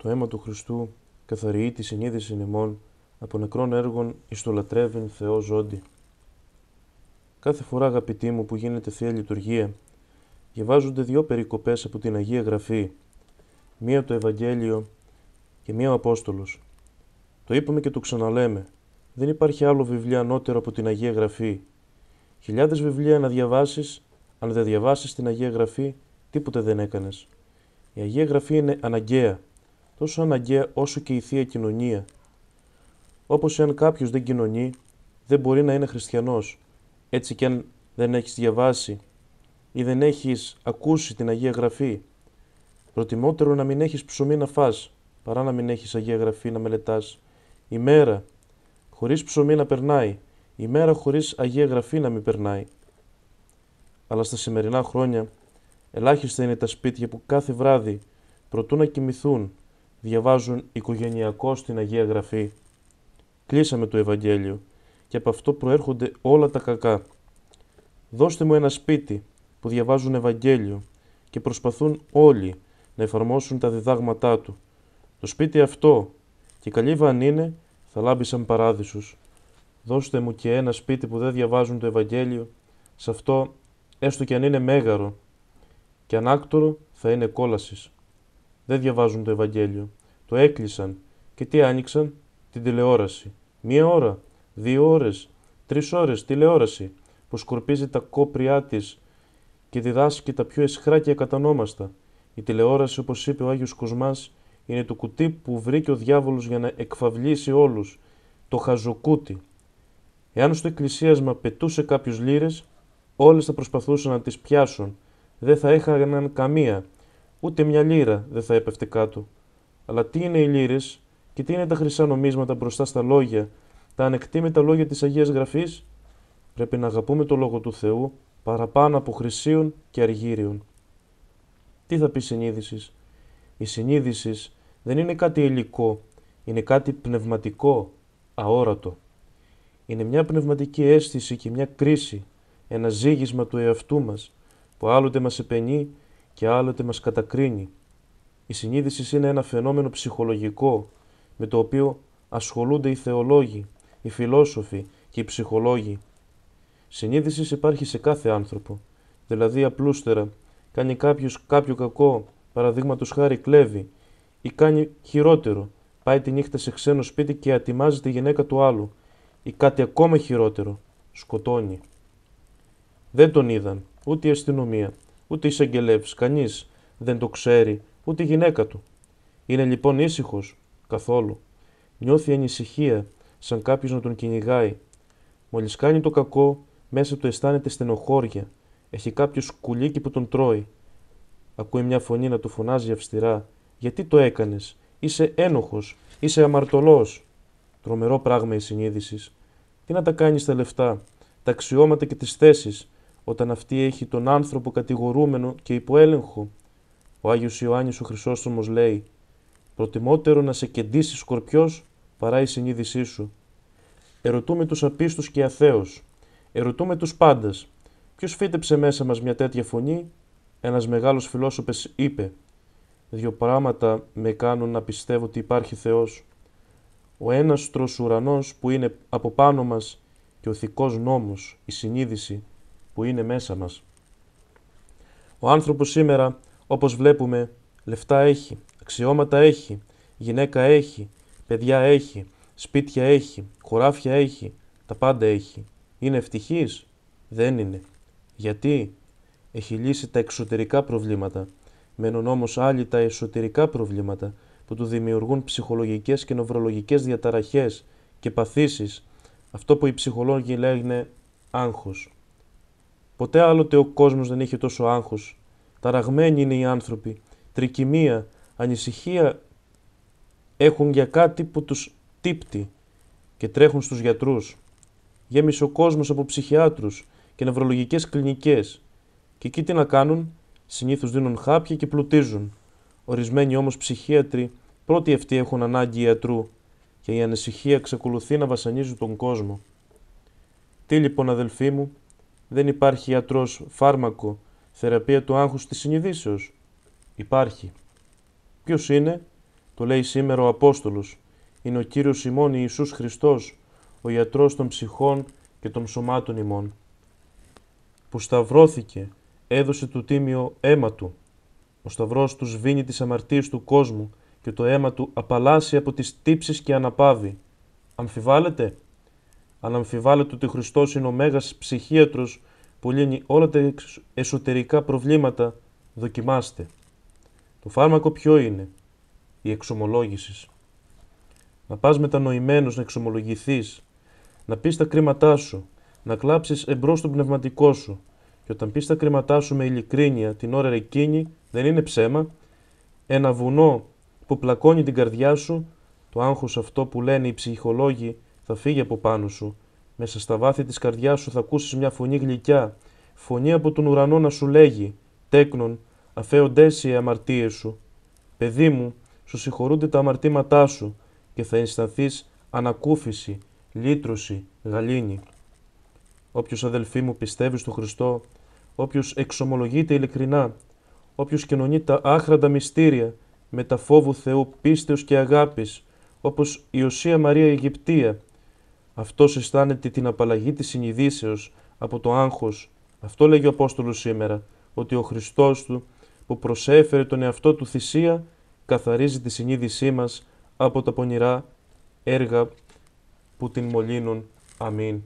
Το αίμα του Χριστού καθαριεί τη συνείδηση ημών από νεκρών έργων εις το λατρεύειν Θεό ζώντι. Κάθε φορά, αγαπητοί μου, που γίνεται Θεία Λειτουργία, διαβάζονται δύο περικοπές από την Αγία Γραφή, μία το Ευαγγέλιο και μία ο Απόστολος. Το είπαμε και το ξαναλέμε, δεν υπάρχει άλλο βιβλίο ανώτερο από την Αγία Γραφή. Χιλιάδες βιβλία να διαβάσεις, αν δεν διαβάσεις την Αγία Γραφή, τίποτε δεν έκανες. Η Αγία Γραφή είναι αναγκαία, τόσο αναγκαία όσο και η Θεία Κοινωνία. Όπως αν κάποιος δεν κοινωνεί, δεν μπορεί να είναι χριστιανός. Έτσι κι αν δεν έχεις διαβάσει ή δεν έχεις ακούσει την Αγία Γραφή, προτιμότερο να μην έχεις ψωμί να φας, παρά να μην έχεις Αγία Γραφή να μελετάς. Η μέρα χωρίς ψωμί να περνάει, η μέρα χωρίς Αγία Γραφή να μην περνάει. Αλλά στα σημερινά χρόνια, ελάχιστα είναι τα σπίτια που κάθε βράδυ, προτού να κοιμηθούν, διαβάζουν οικογενειακώς την Αγία Γραφή. Κλείσαμε το Ευαγγέλιο και από αυτό προέρχονται όλα τα κακά. Δώστε μου ένα σπίτι που διαβάζουν Ευαγγέλιο και προσπαθούν όλοι να εφαρμόσουν τα διδάγματά του. Το σπίτι αυτό, και καλύβα αν είναι, θα λάμπει σαν παράδεισος. Δώστε μου και ένα σπίτι που δεν διαβάζουν το Ευαγγέλιο, σε αυτό, έστω και αν είναι μέγαρο και ανάκτορο, θα είναι κόλασης. Δεν διαβάζουν το Ευαγγέλιο. Το έκλεισαν. Και τι άνοιξαν? Την τηλεόραση. 1 ώρα, 2 ώρες, 3 ώρες τηλεόραση, που σκορπίζει τα κόπριά της και διδάσκει τα πιο αισχρά και ακατανόμαστα. Η τηλεόραση, όπως είπε ο Άγιος Κοσμάς, είναι το κουτί που βρήκε ο διάβολος για να εκφαυλίσει όλους, το χαζοκούτι. Εάν στο εκκλησίασμα πετούσε κάποιους λίρες, όλες θα προσπαθούσαν να τις πιάσουν. Δεν θα έχαναν καμία, ούτε μια λίρα δεν θα έπεφτε κάτω. Αλλά τι είναι οι λίρες και τι είναι τα χρυσά νομίσματα μπροστά στα λόγια, τα ανεκτήμητα λόγια της Αγίας Γραφής? Πρέπει να αγαπούμε το Λόγο του Θεού παραπάνω από χρυσίων και αργύριων. Τι θα πει συνείδησης? Η συνείδησης δεν είναι κάτι υλικό, είναι κάτι πνευματικό, αόρατο. Είναι μια πνευματική αίσθηση και μια κρίση, ένα ζήγισμα του εαυτού μας, που άλλοτε μας επενεί και άλλοτε μας κατακρίνει. Η συνείδηση είναι ένα φαινόμενο ψυχολογικό, με το οποίο ασχολούνται οι θεολόγοι, οι φιλόσοφοι και οι ψυχολόγοι. Συνείδηση υπάρχει σε κάθε άνθρωπο, δηλαδή απλούστερα, κάνει κάποιος κάποιο κακό, παραδείγματος χάρη κλέβει, ή κάνει χειρότερο, πάει τη νύχτα σε ξένο σπίτι και ατιμάζει τη γυναίκα του άλλου, ή κάτι ακόμα χειρότερο, σκοτώνει. Δεν τον είδαν, ούτε η αστυνομία, ούτε οι εισαγγελεύς, κανείς δεν το ξέρει, ούτε η γυναίκα του. Είναι λοιπόν ήσυχος? Καθόλου. Νιώθει ανησυχία, σαν κάποιος να τον κυνηγάει. Μόλις κάνει το κακό, μέσα του αισθάνεται στενοχώρια. Έχει κάποιο σκουλίκι που τον τρώει. Ακούει μια φωνή να του φωνάζει αυστηρά: «Γιατί το έκανες? Είσαι ένοχος, είσαι αμαρτωλός». Τρομερό πράγμα η συνείδηση. Τι να τα κάνει τα λεφτά, τα αξιώματα και τις θέσεις, όταν αυτή έχει τον άνθρωπο κατηγορούμενο και υποέλεγχο? Ο Άγιος Ιωάννης ο Χρυσόστομος λέει: «Προτιμότερο να σε κεντήσει σκορπιός παρά η συνείδησή σου». Ερωτούμε τους απίστους και αθέους. Ερωτούμε τους πάντας. Ποιος φύτεψε μέσα μας μια τέτοια φωνή? Ένας μεγάλος φιλόσοφος είπε: «Δύο πράγματα με κάνουν να πιστεύω ότι υπάρχει Θεός. Ο έναστρος ουρανός που είναι από πάνω μας και ο ηθικός νόμος, η συνείδηση που είναι μέσα μας». Ο άνθρωπος σήμερα, όπως βλέπουμε, λεφτά έχει, αξιώματα έχει, γυναίκα έχει, παιδιά έχει, σπίτια έχει, χωράφια έχει, τα πάντα έχει. Είναι ευτυχής? Δεν είναι. Γιατί? Έχει λύσει τα εξωτερικά προβλήματα. Μένουν όμως άλλοι τα εσωτερικά προβλήματα που του δημιουργούν ψυχολογικές και νευρολογικές διαταραχές και παθήσεις, αυτό που οι ψυχολόγοι λένε άγχος. Ποτέ άλλοτε ο κόσμος δεν είχε τόσο άγχος. Ταραγμένοι είναι οι άνθρωποι, τρικυμία, ανησυχία έχουν για κάτι που τους τύπτει και τρέχουν στους γιατρούς. Γέμισε ο κόσμος από ψυχιάτρους και νευρολογικές κλινικές. Και εκεί τι να κάνουν? Συνήθως δίνουν χάπια και πλουτίζουν. Ορισμένοι όμως ψυχίατροι πρώτοι αυτοί έχουν ανάγκη ιατρού και η ανησυχία εξακολουθεί να βασανίζει τον κόσμο. Τι λοιπόν, αδελφοί μου, δεν υπάρχει ιατρός, φάρμακο, θεραπεία του άγχους της συνειδήσεως? Υπάρχει. Ποιος είναι? Το λέει σήμερα ο Απόστολος. Είναι ο Κύριος ημών Ιησούς Χριστός, ο ιατρός των ψυχών και των σωμάτων ημών, που σταυρώθηκε, έδωσε το τίμιο αίμα του. Ο σταυρός του σβήνει τις αμαρτίες του κόσμου και το αίμα του απαλλάσσει από τις τύψεις και αναπαύει. Αμφιβάλλετε? Αν αμφιβάλλετε ότι ο Χριστός είναι ο μέγας ψυχίατρος που λύνει όλα τα εσωτερικά προβλήματα, δοκιμάστε. Το φάρμακο ποιο είναι? Η εξομολόγηση. Να πας μετανοημένος να εξομολογηθείς, να πεις τα κρίματά σου, να κλάψεις εμπρός στον πνευματικό σου, και όταν πεις τα κρίματά σου με ειλικρίνεια την ώρα εκείνη, δεν είναι ψέμα, ένα βουνό που πλακώνει την καρδιά σου, το άγχος αυτό που λένε οι ψυχολόγοι θα φύγει από πάνω σου. Μέσα στα βάθη της καρδιάς σου θα ακούσεις μια φωνή γλυκιά, φωνή από τον ουρανό να σου λέγει «Τέκνον, αφέοντες οι αμαρτίες σου. Παιδί μου, σου συγχωρούνται τα αμαρτήματά σου και θα αισθανθείς ανακούφιση, λύτρωση, γαλήνη». Όποιος, αδελφοί μου, πιστεύει στον Χριστό, όποιος εξομολογείται ειλικρινά, όποιος κοινωνεί τα άχραντα μυστήρια με τα φόβου Θεού πίστεως και αγάπης, όπως η Οσία Μαρία η Αιγυπτία, αυτός αισθάνεται την απαλλαγή της συνειδήσεως από το άγχος. Αυτό λέγει ο Απόστολος σήμερα, ότι ο Χριστός του που προσέφερε τον εαυτό του θυσία καθαρίζει τη συνείδησή μας από τα πονηρά έργα που την μολύνουν. Αμήν.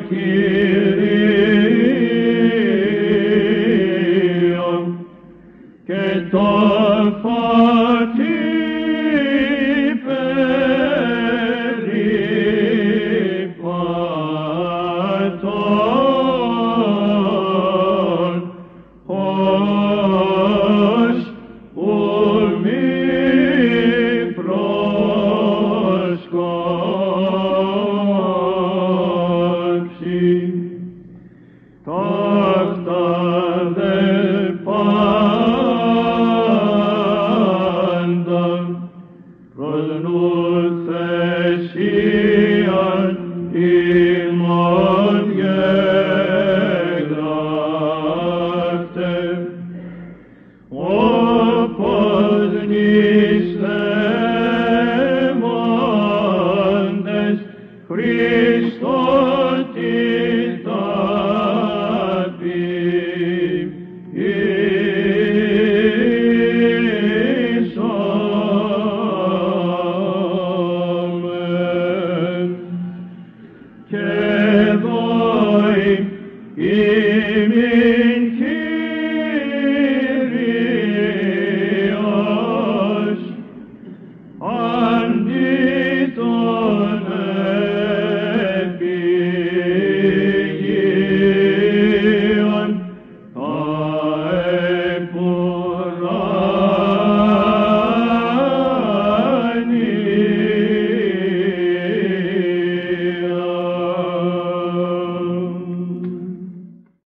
Κύριον και το φωτί περιπατών ως ουρμοί προσκόψει. Ταύτα δε πάντα προς νους θεσίαν ημών γεγράφτε, όπως νηστεύοντες Χριστό της